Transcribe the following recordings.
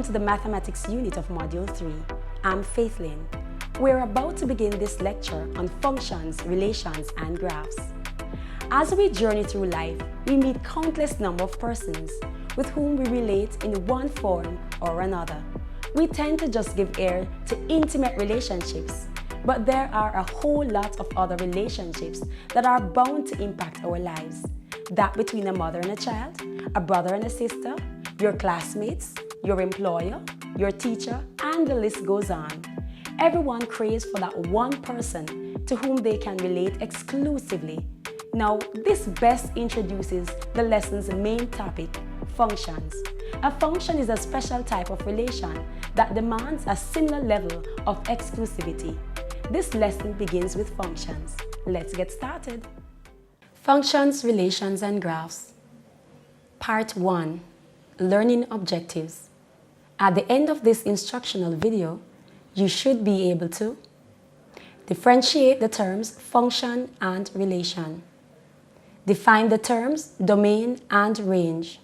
to the Mathematics unit of Module 3. I'm Faithlyn. We're about to begin this lecture on functions, relations, and graphs. As we journey through life, we meet countless number of persons with whom we relate in one form or another. We tend to just give ear to intimate relationships, but there are a whole lot of other relationships that are bound to impact our lives. That between a mother and a child, a brother and a sister, your classmates, your employer, your teacher, and the list goes on. Everyone craves for that one person to whom they can relate exclusively. Now, this best introduces the lesson's main topic, functions. A function is a special type of relation that demands a similar level of exclusivity. This lesson begins with functions. Let's get started. Functions, relations, and graphs. Part 1. Learning objectives. At the end of this instructional video, you should be able to differentiate the terms function and relation. Define the terms domain and range.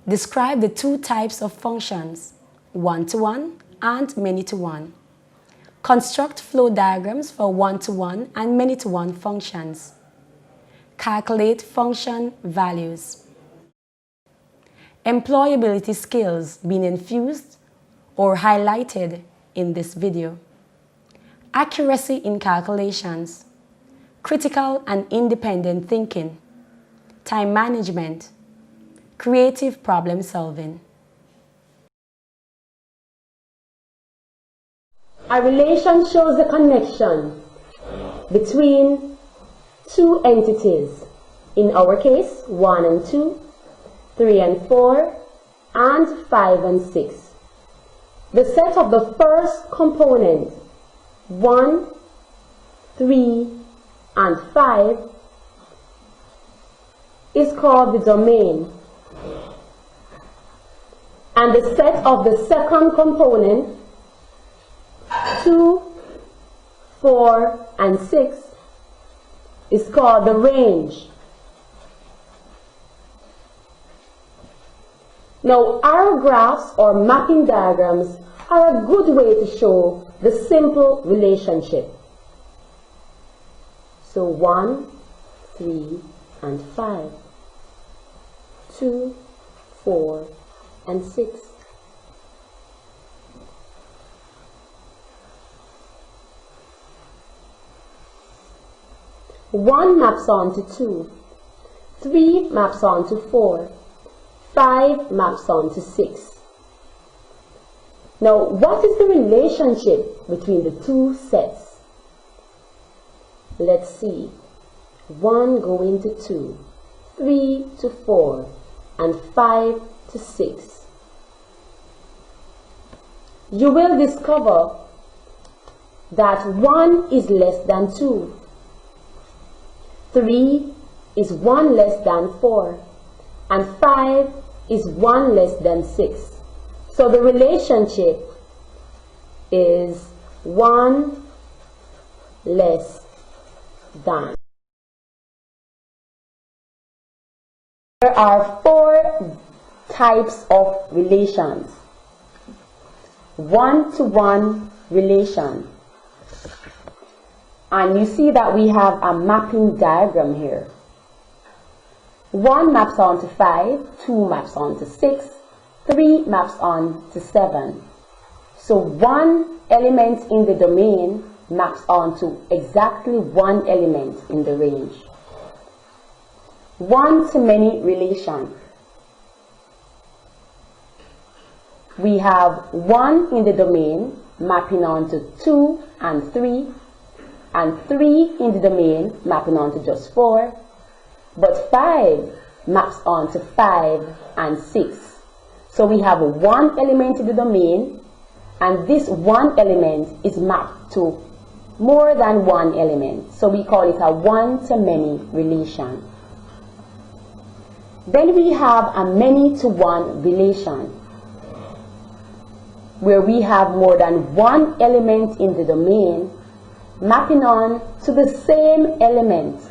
Describe the two types of functions, one-to-one and many-to-one. Construct flow diagrams for one-to-one and many-to-one functions. Calculate function values. Employability skills being infused or highlighted in this video. Accuracy in calculations. Critical and independent thinking. Time management. Creative problem solving. A relation shows the connection between two entities. In our case, 1 and 2, 3 and 4, and 5 and 6. The set of the first component, 1, 3, and 5, is called the domain. And the set of the second component, 2, 4, and 6, is called the range. Now, arrow graphs or mapping diagrams are a good way to show the simple relationship. So 1, 3, and 5, 2, 4, and 6. One maps on to 2, 3 maps on to 4, 5 maps on to 6. Now, what is the relationship between the two sets? Let's see. 1 going to 2, 3 to 4, and 5 to 6. You will discover that 1 is less than 2. 3 is 1 less than 4, and 5 is 1 less than 6. So the relationship is 1 less than. There are 4 types of relations. One-to-one relation. And you see that we have a mapping diagram here. 1 maps on to 5, 2 maps on to 6, 3 maps on to 7. So 1 element in the domain maps on to exactly 1 element in the range. One-to-many relation. We have 1 in the domain mapping on to 2 and 3, and 3 in the domain mapping on to just 4, but 5 maps on to 5 and 6. So we have 1 element in the domain, and this 1 element is mapped to more than 1 element. So we call it a one-to-many relation. Then we have a many-to-one relation, where we have more than 1 element in the domain mapping on to the same element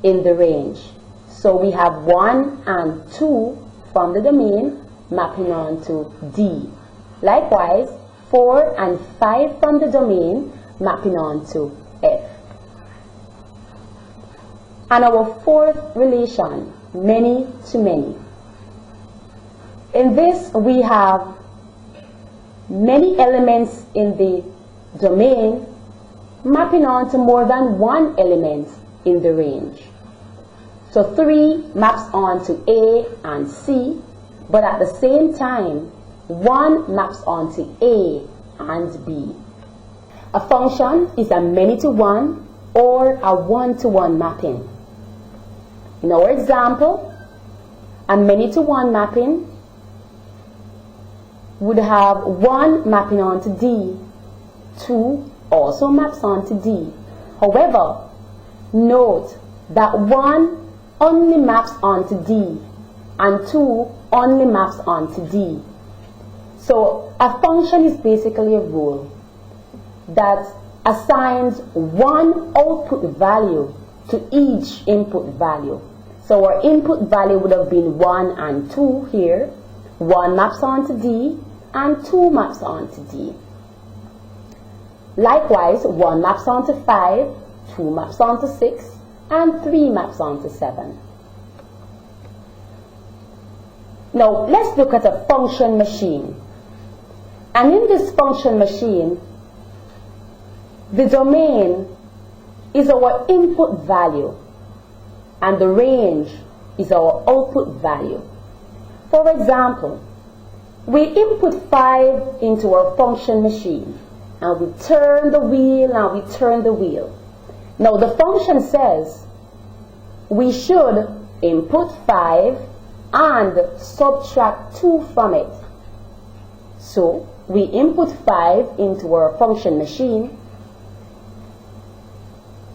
in the range. So we have 1 and 2 from the domain mapping on to D. Likewise, 4 and 5 from the domain mapping on to F. And our fourth relation, many to many. In this, we have many elements in the domain mapping on to more than one element in the range. So 3 maps on to A and C, but at the same time, 1 maps on to A and B. A function is a many-to-one or a one-to-one mapping. In our example, a many-to-one mapping would have 1 mapping onto D, 2 also maps onto D. However, note that 1 only maps onto D and 2 only maps onto D. So a function is basically a rule that assigns one output value to each input value. So our input value would have been 1 and 2 here. 1 maps onto D and 2 maps onto D. Likewise, 1 maps onto 5, 2 maps onto 6, and 3 maps onto 7. Now, let's look at a function machine. And in this function machine, the domain is our input value, and the range is our output value. For example, we input 5 into our function machine, and we turn the wheel and we turn the wheel. Now the function says we should input 5 and subtract 2 from it. So we input 5 into our function machine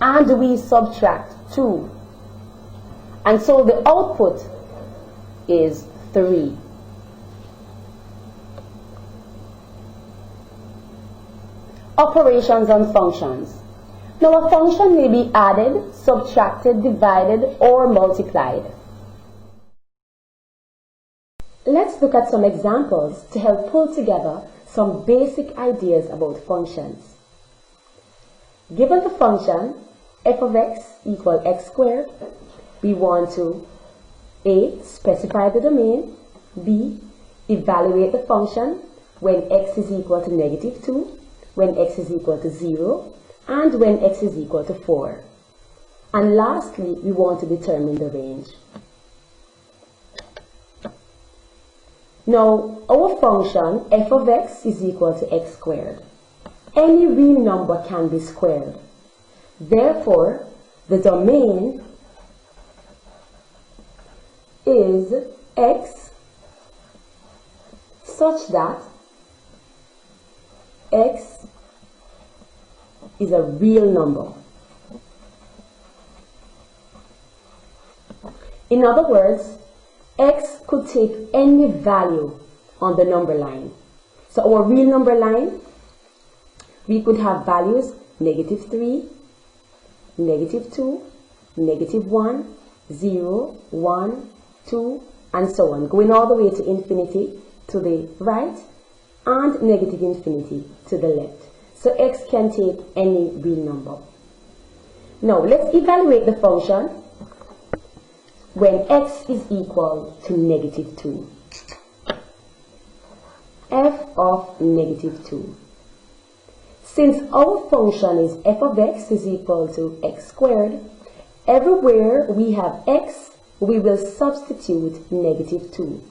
and we subtract 2. And so the output is 3. Operations on functions. Now a function may be added, subtracted, divided, or multiplied. Let's look at some examples to help pull together some basic ideas about functions. Given the function f of x equal x squared, we want to A. Specify the domain, B. Evaluate the function when x is equal to -2, when x is equal to 0, and when x is equal to 4. And lastly, we want to determine the range. Now, our function f of x is equal to x squared. Any real number can be squared. Therefore, the domain is x such that x is a real number. In other words, x could take any value on the number line. So our real number line, we could have values -3, -2, -1, 0, 1, 2, and so on, going all the way to infinity to the right and negative infinity to the left. So x can take any real number. Now let's evaluate the function when x is equal to -2. F of -2. Since our function is f of x is equal to x squared, everywhere we have x, we will substitute -2.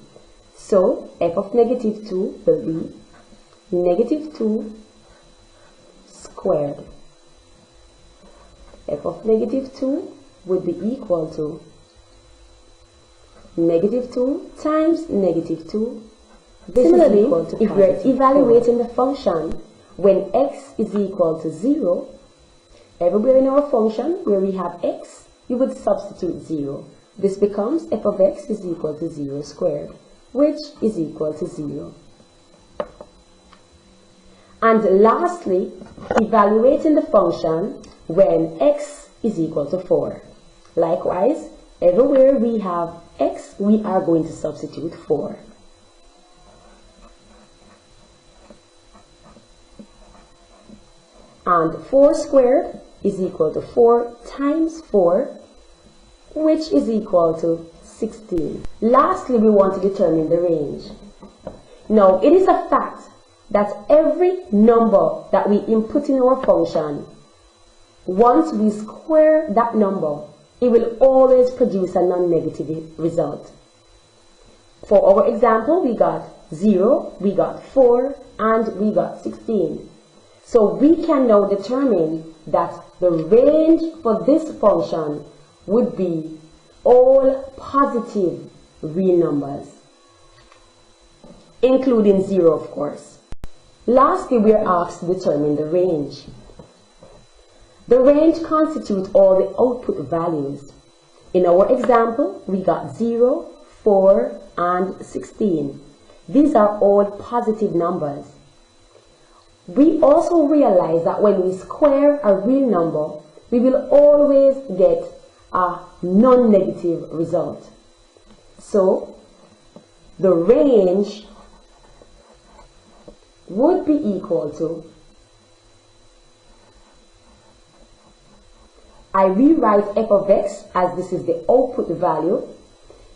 So f of -2 will be -2 squared. F of -2 would be equal to -2 times -2. Similarly, if we are evaluating the function when x is equal to 0, everywhere in our function where we have x, we would substitute 0. This becomes f of x is equal to 0 squared, which is equal to 0. And lastly, evaluating the function when x is equal to 4. Likewise, everywhere we have x, we are going to substitute 4. And 4 squared is equal to 4 times 4, which is equal to 16. Lastly, we want to determine the range. Now, it is a fact that every number that we input in our function, once we square that number, it will always produce a non-negative result. For our example, we got 0, we got 4, and we got 16. So we can now determine that the range for this function would be all positive real numbers, including 0, of course. Lastly, we are asked to determine the range. The range constitutes all the output values. In our example, we got 0, 4, and 16. These are all positive numbers. We also realize that when we square a real number, we will always get a non-negative result. So, the range would be equal to, I rewrite f of x as this is the output value.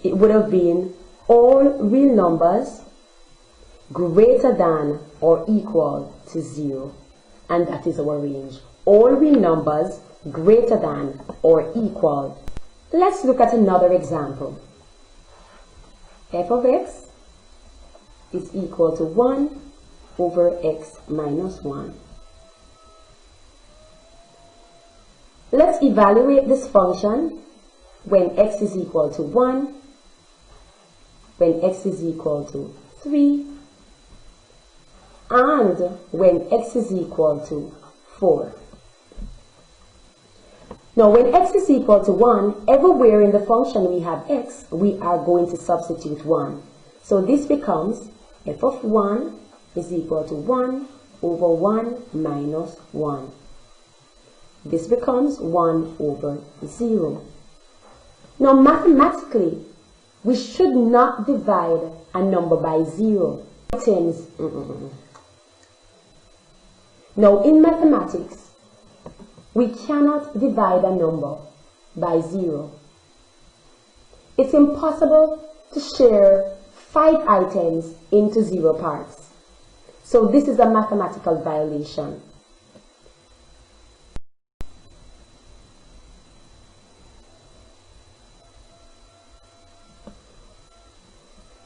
It would have been all real numbers greater than or equal to 0. And that is our range. All real numbers greater than or equal. Let's look at another example. F of x is equal to 1 over x minus 1. Let's evaluate this function when x is equal to 1, when x is equal to 3, and when x is equal to 4. Now, when x is equal to 1, everywhere in the function we have x, we are going to substitute 1. So this becomes f of 1 is equal to 1 over 1 minus 1. This becomes 1 over 0. Now, mathematically, we should not divide a number by 0. Now, in mathematics, we cannot divide a number by 0. It's impossible to share 5 items into 0 parts. So this is a mathematical violation.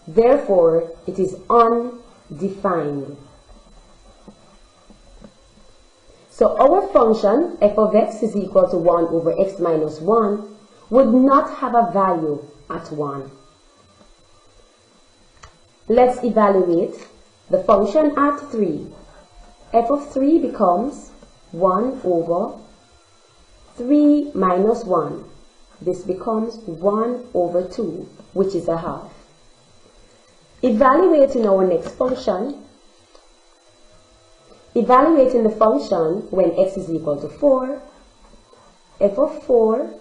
Therefore, it is undefined. So our function f of x is equal to 1 over x minus 1 would not have a value at 1. Let's evaluate the function at 3. F of 3 becomes 1 over 3 minus 1. This becomes 1 over 2, which is a half. Evaluating our next function, evaluating the function when x is equal to 4, f of 4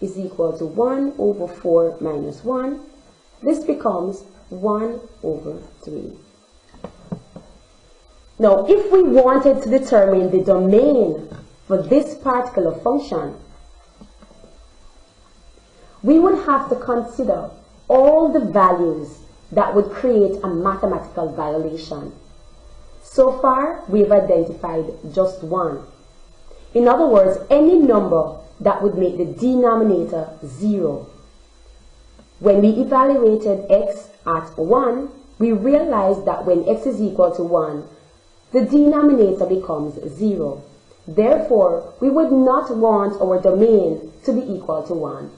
is equal to 1 over 4 minus 1. This becomes 1 over 3. Now, if we wanted to determine the domain for this particular function, we would have to consider all the values that would create a mathematical violation. So far, we've identified just one. In other words, any number that would make the denominator 0. When we evaluated x at 1, we realized that when x is equal to 1, the denominator becomes 0. Therefore, we would not want our domain to be equal to 1.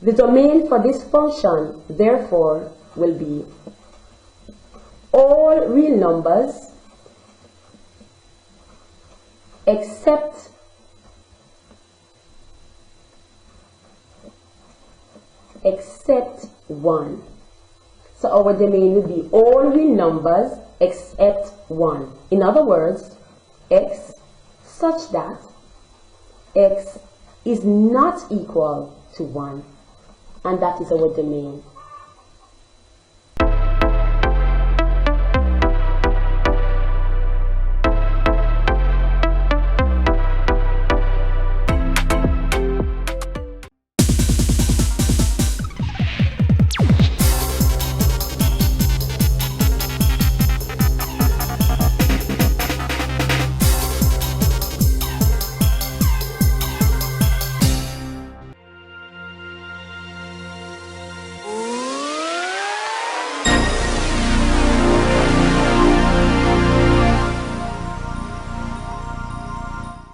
The domain for this function, therefore, will be all real numbers except except 1. So our domain will be all real numbers except 1. In other words, x such that x is not equal to 1. And that is our domain.